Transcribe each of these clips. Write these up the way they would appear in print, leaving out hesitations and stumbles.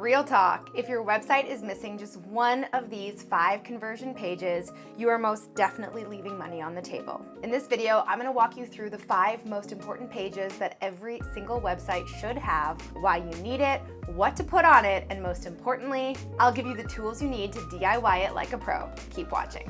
Real talk, if your website is missing just one of these 5 conversion pages, you are most definitely leaving money on the table. In this video, I'm going to walk you through the 5 most important pages that every single website should have, why you need it, what to put on it, and most importantly, I'll give you the tools you need to DIY it like a pro. Keep watching.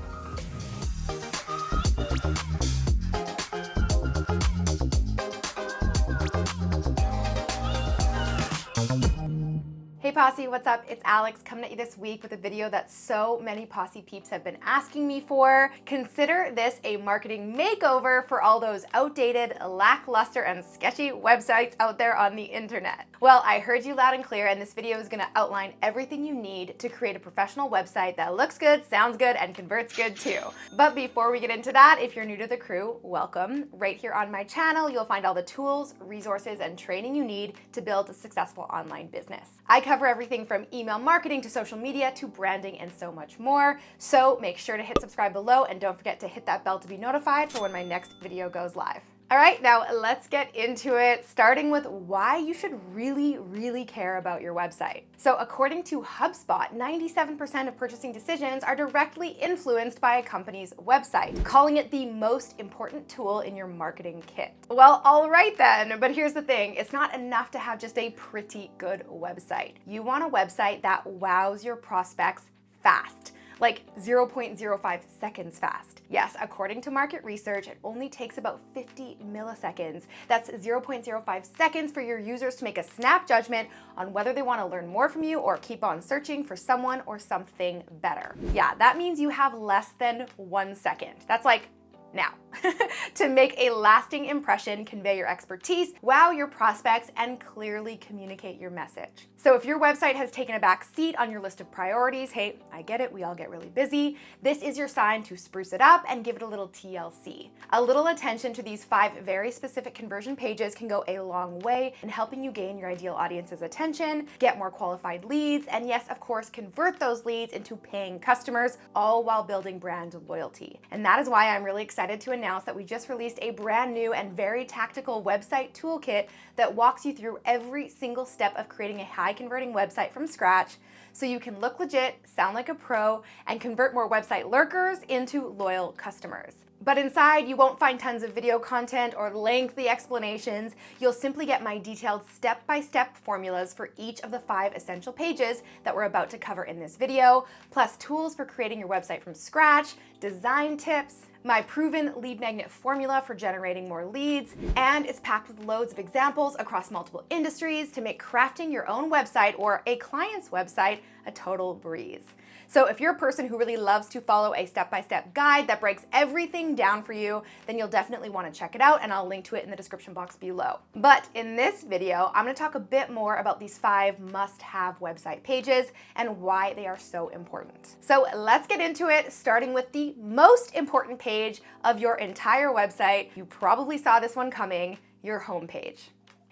Hey Posse, what's up? It's Alex coming at you this week with a video that so many Posse peeps have been asking me for. Consider this a marketing makeover for all those outdated, lackluster, and sketchy websites out there on the internet. Well, I heard you loud and clear, and this video is going to outline everything you need to create a professional website that looks good, sounds good, and converts good too. But before we get into that, if you're new to the crew, welcome. Right here on my channel, you'll find all the tools, resources, and training you need to build a successful online business. I cover everything from email marketing to social media to branding and so much more. So make sure to hit subscribe below and don't forget to hit that bell to be notified for when my next video goes live. All right, now let's get into it, starting with why you should really care about your website. So according to HubSpot, 97% of purchasing decisions are directly influenced by a company's website, calling it the most important tool in your marketing kit. Well, all right then, but here's the thing. It's not enough to have just a pretty good website. You want a website that wows your prospects fast. Like 0.05 seconds fast. Yes, according to market research, it only takes about 50 milliseconds. That's 0.05 seconds for your users to make a snap judgment on whether they want to learn more from you or keep on searching for someone or something better. Yeah, that means you have less than 1 second. That's like now, to make a lasting impression, convey your expertise, wow your prospects, and clearly communicate your message. So if your website has taken a back seat on your list of priorities, hey, I get it, we all get really busy, this is your sign to spruce it up and give it a little TLC. A little attention to these 5 very specific conversion pages can go a long way in helping you gain your ideal audience's attention, get more qualified leads, and yes, of course, convert those leads into paying customers, all while building brand loyalty. And that is why I'm really excited to announce that we just released a brand new and very tactical website toolkit that walks you through every single step of creating a high converting website from scratch so you can look legit, sound like a pro, and convert more website lurkers into loyal customers. But inside, you won't find tons of video content or lengthy explanations. You'll simply get my detailed step-by-step formulas for each of the 5 essential pages that we're about to cover in this video, plus tools for creating your website from scratch, design tips, my proven lead magnet formula for generating more leads, and it's packed with loads of examples across multiple industries to make crafting your own website or a client's website a total breeze. So if you're a person who really loves to follow a step-by-step guide that breaks everything down for you, then you'll definitely want to check it out, and I'll link to it in the description box below. But in this video, I'm going to talk a bit more about these 5 must-have website pages and why they are so important. So let's get into it, starting with the most important page of your entire website. You probably saw this one coming, your homepage.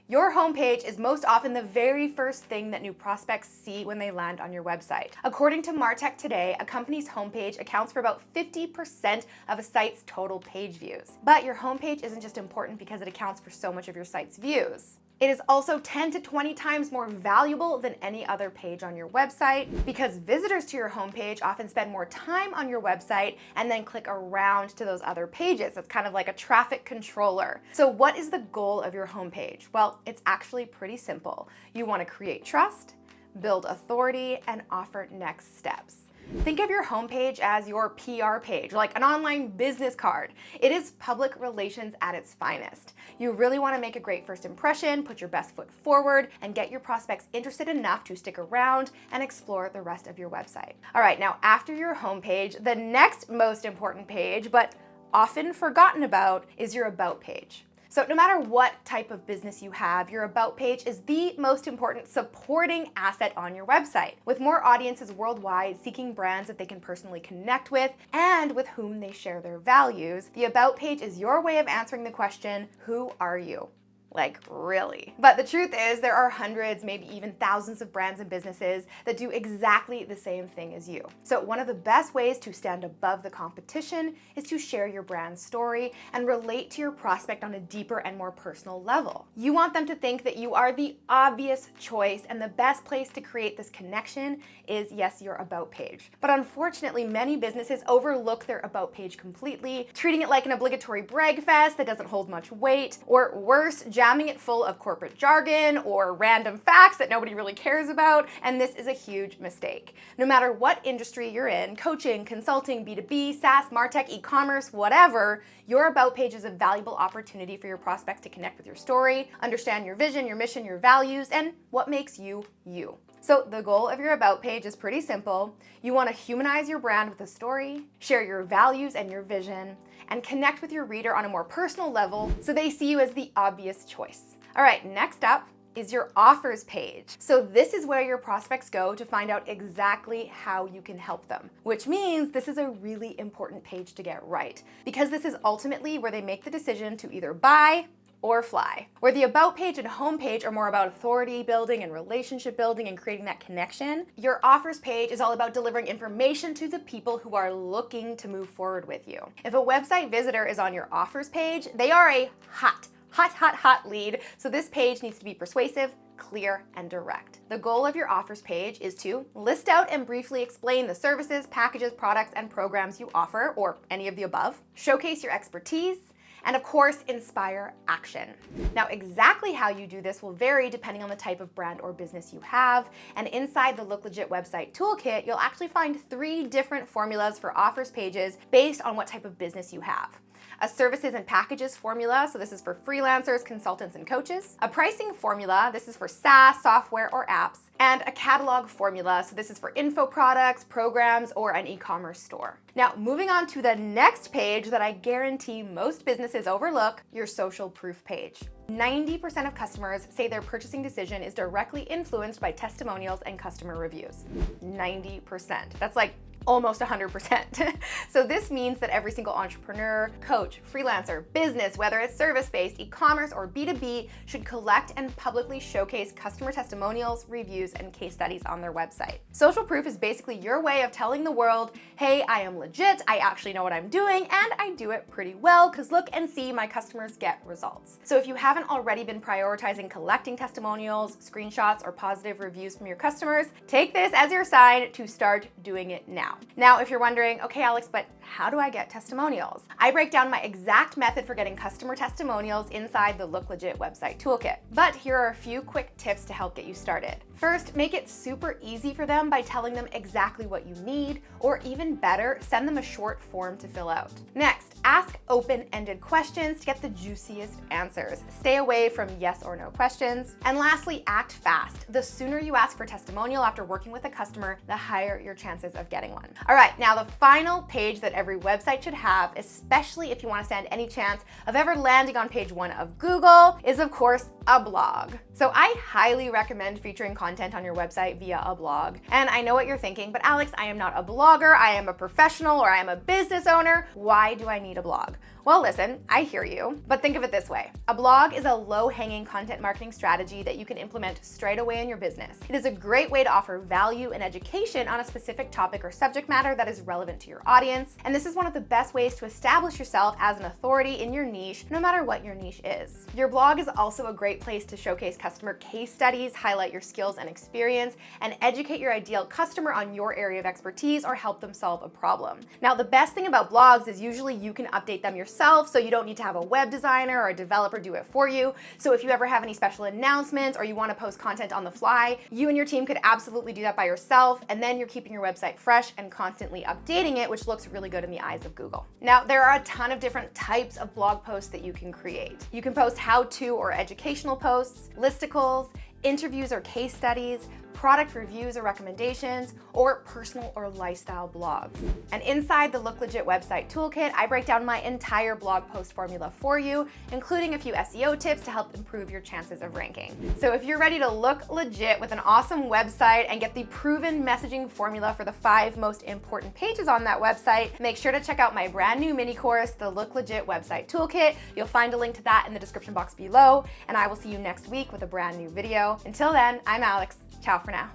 Your homepage is most often the very first thing that new prospects see when they land on your website. According to Martech Today, a company's homepage accounts for about 50% of a site's total page views. But your homepage isn't just important because it accounts for so much of your site's views. It is also 10 to 20 times more valuable than any other page on your website because visitors to your homepage often spend more time on your website and then click around to those other pages. It's kind of like a traffic controller. So what is the goal of your homepage? Well, it's actually pretty simple. You want to create trust, build authority, and offer next steps. Think of your homepage as your PR page, like an online business card. It is public relations at its finest. You really want to make a great first impression, put your best foot forward, and get your prospects interested enough to stick around and explore the rest of your website. All right, now after your homepage, the next most important page, but often forgotten about, is your about page. So no matter what type of business you have, your About page is the most important supporting asset on your website. With more audiences worldwide seeking brands that they can personally connect with and with whom they share their values, the About page is your way of answering the question, who are you? Like, really. But the truth is, there are hundreds, maybe even thousands of brands and businesses that do exactly the same thing as you. So one of the best ways to stand above the competition is to share your brand story and relate to your prospect on a deeper and more personal level. You want them to think that you are the obvious choice, and the best place to create this connection is, yes, your about page. But unfortunately, many businesses overlook their about page completely, treating it like an obligatory brag fest that doesn't hold much weight, or worse, jamming it full of corporate jargon or random facts that nobody really cares about, and this is a huge mistake. No matter what industry you're in, coaching, consulting, B2B, SaaS, MarTech, e-commerce, whatever, your about page is a valuable opportunity for your prospects to connect with your story, understand your vision, your mission, your values, and what makes you, you. So the goal of your about page is pretty simple. You want to humanize your brand with a story, share your values and your vision, and connect with your reader on a more personal level so they see you as the obvious choice. All right, next up is your offers page. So this is where your prospects go to find out exactly how you can help them, which means this is a really important page to get right, because this is ultimately where they make the decision to either buy or fly. Where the about page and home page are more about authority building and relationship building and creating that connection, your offers page is all about delivering information to the people who are looking to move forward with you. If a website visitor is on your offers page, they are a hot lead, so this page needs to be persuasive, clear, and direct. The goal of your offers page is to list out and briefly explain the services, packages, products, and programs you offer, or any of the above, showcase your expertise, and of course, inspire action. Now, exactly how you do this will vary depending on the type of brand or business you have, and inside the Look Legit website toolkit, you'll actually find 3 different formulas for offers pages based on what type of business you have. A services and packages formula, so this is for freelancers, consultants, and coaches. A pricing formula, this is for SaaS, software, or apps. And a catalog formula, so this is for info products, programs, or an e-commerce store. Now, moving on to the next page that I guarantee most businesses overlook, your social proof page. 90% of customers say their purchasing decision is directly influenced by testimonials and customer reviews. 90%. That's like almost 100%. So this means that every single entrepreneur, coach, freelancer, business, whether it's service-based, e-commerce, or B2B, should collect and publicly showcase customer testimonials, reviews, and case studies on their website. Social proof is basically your way of telling the world, hey, I am legit, I actually know what I'm doing, and I do it pretty well, because look and see, my customers get results. So if you haven't already been prioritizing collecting testimonials, screenshots, or positive reviews from your customers, take this as your sign to start doing it now. Now, if you're wondering, okay, Alex, but how do I get testimonials? I break down my exact method for getting customer testimonials inside the Look Legit website toolkit. But here are a few quick tips to help get you started. First, make it super easy for them by telling them exactly what you need, or even better, send them a short form to fill out. Next, ask open-ended questions to get the juiciest answers. Stay away from yes or no questions. And lastly, act fast. The sooner you ask for a testimonial after working with a customer, the higher your chances of getting one. All right, now the final page that every website should have, especially if you want to stand any chance of ever landing on page 1 of Google, is of course a blog. So I highly recommend featuring content on your website via a blog. And I know what you're thinking, but Alex, I am not a blogger, I am a professional, or I am a business owner. Why do I need a blog? Well, listen, I hear you, but think of it this way. A blog is a low-hanging content marketing strategy that you can implement straight away in your business. It is a great way to offer value and education on a specific topic or subject matter that is relevant to your audience. And this is one of the best ways to establish yourself as an authority in your niche, no matter what your niche is. Your blog is also a great place to showcase customer case studies, highlight your skills and experience, and educate your ideal customer on your area of expertise or help them solve a problem. Now, the best thing about blogs is usually you can update them yourself, so you don't need to have a web designer or a developer do it for you. So if you ever have any special announcements or you want to post content on the fly, you and your team could absolutely do that by yourself, and then you're keeping your website fresh and constantly updating it, which looks really good in the eyes of Google. Now, there are a ton of different types of blog posts that you can create. You can post how-to or educational posts, listicles, interviews or case studies, product reviews or recommendations, or personal or lifestyle blogs. And inside the Look Legit website toolkit, I break down my entire blog post formula for you, including a few SEO tips to help improve your chances of ranking. So if you're ready to look legit with an awesome website and get the proven messaging formula for the 5 most important pages on that website, make sure to check out my brand new mini course, the Look Legit website toolkit. You'll find a link to that in the description box below, and I will see you next week with a brand new video. Until then, I'm Alex. Ciao for now.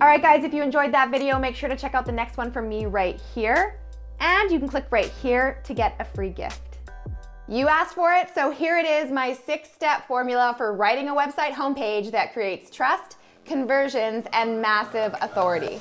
All right, guys, if you enjoyed that video, make sure to check out the next one from me right here. And you can click right here to get a free gift. You asked for it, so here it is, my 6-step formula for writing a website homepage that creates trust, conversions, and massive authority.